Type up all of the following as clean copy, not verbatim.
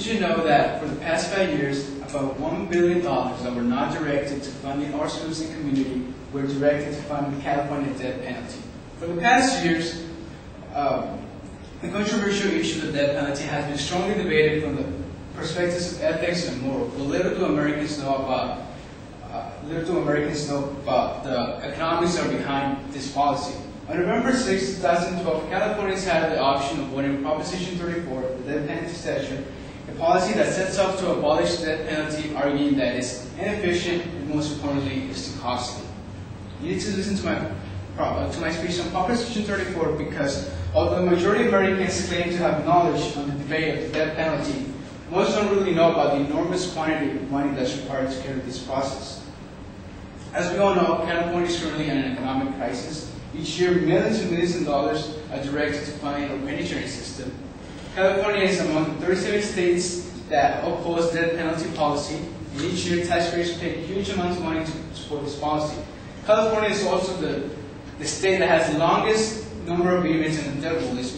Did you know that for the past 5 years, about $1 billion that were not directed to funding our schools and community were directed to fund the California death penalty? For the past years, the controversial issue of the death penalty has been strongly debated from the perspectives of ethics and moral. But little do Americans know about the economics that are behind this policy. On November 6, 2012, Californians had the option of voting Proposition 34, the death penalty statute, a policy that sets out to abolish the death penalty, arguing that it's inefficient and, most importantly, it's too costly. You need to listen to my speech on Proposition 34 because although the majority of Americans claim to have knowledge on the debate of the death penalty, most don't really know about the enormous quantity of money that's required to carry this process. As we all know, California is currently in an economic crisis. Each year, millions and millions of dollars are directed to funding our penitentiary system. California is among the 37 states that oppose death penalty policy, and each year taxpayers pay huge amounts of money to support this policy. California is also the state that has the longest number of inmates in the death row list,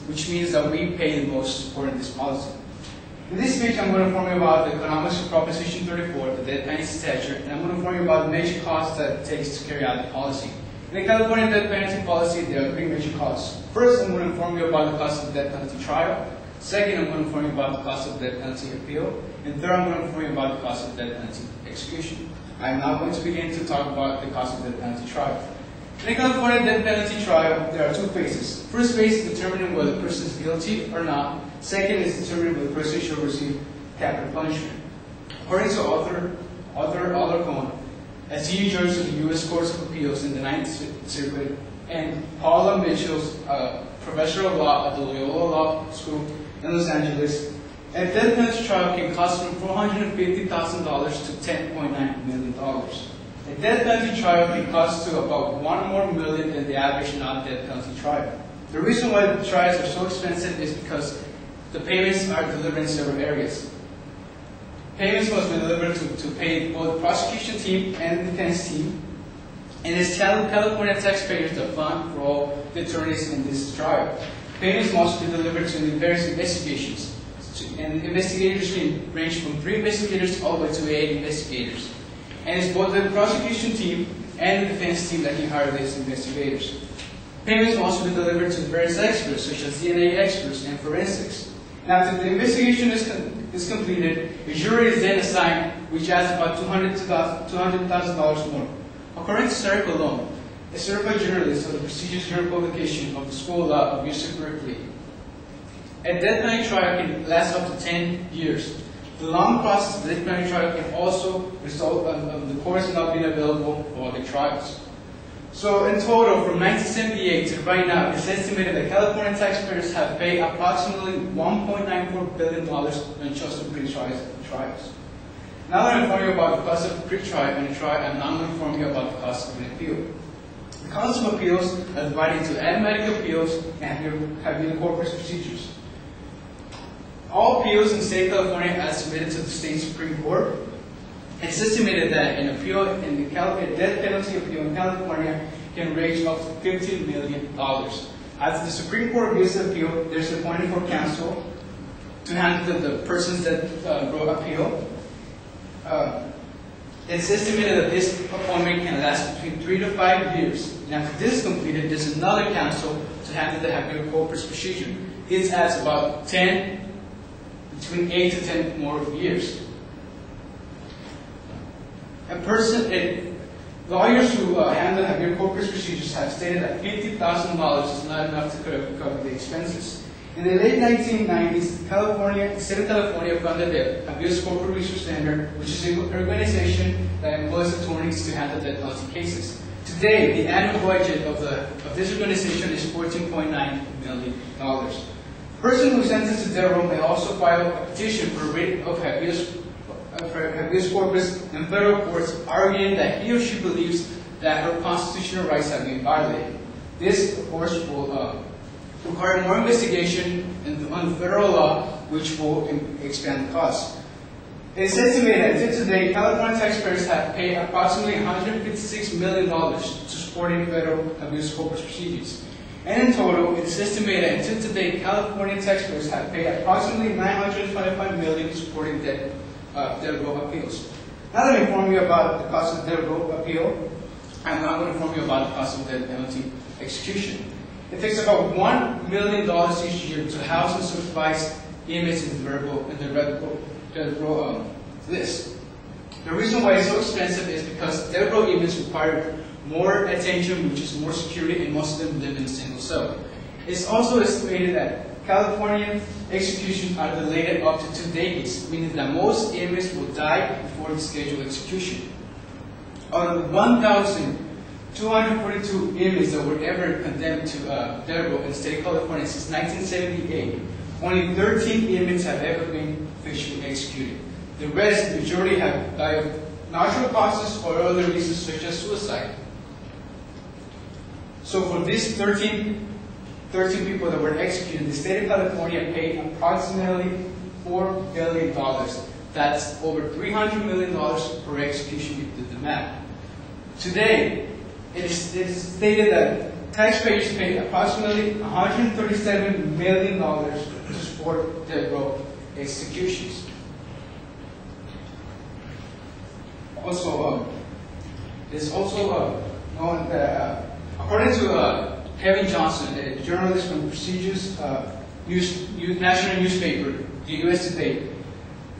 which means that we pay the most to support this policy. In this speech, I'm going to inform you about the economics of Proposition 34, the death penalty statute, and I'm going to inform you about the major costs that it takes to carry out the policy. In the California death penalty policy, there are three major costs. First, I'm going to inform you about the cost of the death penalty trial. Second, I'm going to inform you about the cost of the death penalty appeal. And third, I'm going to inform you about the cost of the death penalty execution. I'm now going to begin to talk about the cost of the death penalty trial. In the California death penalty trial, there are two phases. First phase is determining whether the person is guilty or not. Second is determining whether the person should receive capital punishment. According to Arthur Alarcon, a senior judge of the U.S. Courts of Appeals in the Ninth Circuit, and Paula Mitchell's professor of law at the Loyola Law School in Los Angeles, a death penalty trial can cost from $450,000 to $10.9 million. A death penalty trial can cost to about $1 million than the average non-death penalty trial. The reason why the trials are so expensive is because the payments are delivered in several areas. Payments must be delivered to pay both the prosecution team and the defense team, and it's California taxpayers that fund for all the attorneys in this trial. Payments must be delivered to the various investigations, and investigators can range from 3 investigators all the way to 8 investigators. And it's both the prosecution team and the defense team that can hire these investigators. Payments will also be delivered to various experts, such as DNA experts and forensics. And after the investigation is completed, a jury is then assigned, which adds about $200,000 more. According to Sarah Colon, a certified journalist of the prestigious journal publication of the School of Law of UC Berkeley, a death penalty trial can last up to 10 years. The long process of the death penalty trial can also result in the courts not being available for other trials. So in total, from 1978 to right now, it's estimated that California taxpayers have paid approximately $1.94 billion on just the trials. Now that I'm informing you about the cost of a pre-trial and a trial, I'm now going to inform you about the cost of an appeal. The cost of appeals are divided into automatic appeals and habeas corpus procedures. All appeals in the state of California are submitted to the state Supreme Court. It's estimated that an appeal in the death penalty appeal in California can range up to $15 million. After the Supreme Court reviews the appeal, there's a appointed for counsel to handle the persons that wrote appeal. It's estimated that this appointment can last between 3 to 5 years. And after this is completed, there's another counsel to handle the habeas corpus procedure. It adds about between 8 to 10 more years. Lawyers who handle habeas corpus procedures have stated that $50,000 is not enough to cover the expenses. In the late 1990s, the state of California funded the Habeas Corpus Research Center, which is an organization that employs attorneys to handle death penalty cases. Today, the annual budget of this organization is $14.9 million. A person who sentenced to death row may also file a petition for writ of habeas corpus in federal courts, arguing that he or she believes that her constitutional rights have been violated. This, of course, will require more investigation on federal law, which will expand the cost. It is estimated that today, California taxpayers have paid approximately $156 million to supporting federal habeas corpus procedures. And in total, it is estimated that until today, California taxpayers have paid approximately $925 million supporting debt row appeals. Now that I informed you about the cost of debt row appeal, I'm now going to inform you about the cost of death penalty execution. It takes about $1 million each year to house and supervise inmates in the death row list. The reason why it's so expensive is because death row inmates require more attention, which is more security, and most of them live in a single cell. It's also estimated that California executions are delayed up to 2 decades, meaning that most inmates will die before the scheduled execution. Out of the 1,242 inmates that were ever condemned to death row in the state of California since 1978, only 13 inmates have ever been officially executed. The rest, the majority, have died of natural causes or other reasons such as suicide. So for these 13 people that were executed, the state of California paid approximately $4 billion. That's over $300 million per execution if you did the math. Today, it is stated that taxpayers paid approximately $137 million to support death row executions. Also, it's also known that, according to Kevin Johnson, a journalist from prestigious national newspaper, the U.S. Today,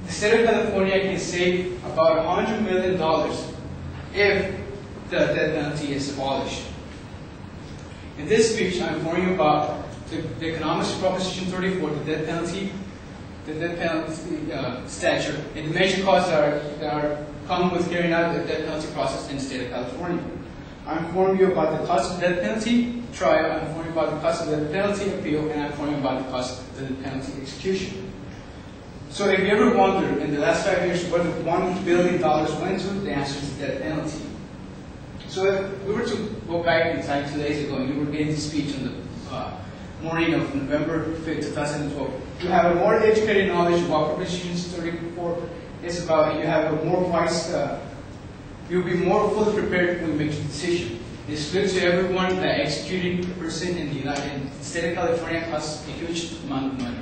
the state of California can save about $100 million if the death penalty is abolished. In this speech, I'm informing you about the economics of Proposition 34, the death penalty statute, and the major costs that are come with carrying out the death penalty process in the state of California. I'm informing you about the cost of death penalty trial, I'm informing you about the cost of the penalty appeal, and I'm informing you about the cost of the penalty execution. So if you ever wondered in the last 5 years where the $1 billion went to, the answer is death penalty. So if we were to go back in time 2 days ago and you were getting this speech on the morning of November 5th, 2012, you have a more educated knowledge of what Proposition 34 is about, and you have a more wise, you'll be more fully prepared when you make your decision. It's clear to everyone that executing a person in the state of California costs a huge amount of money.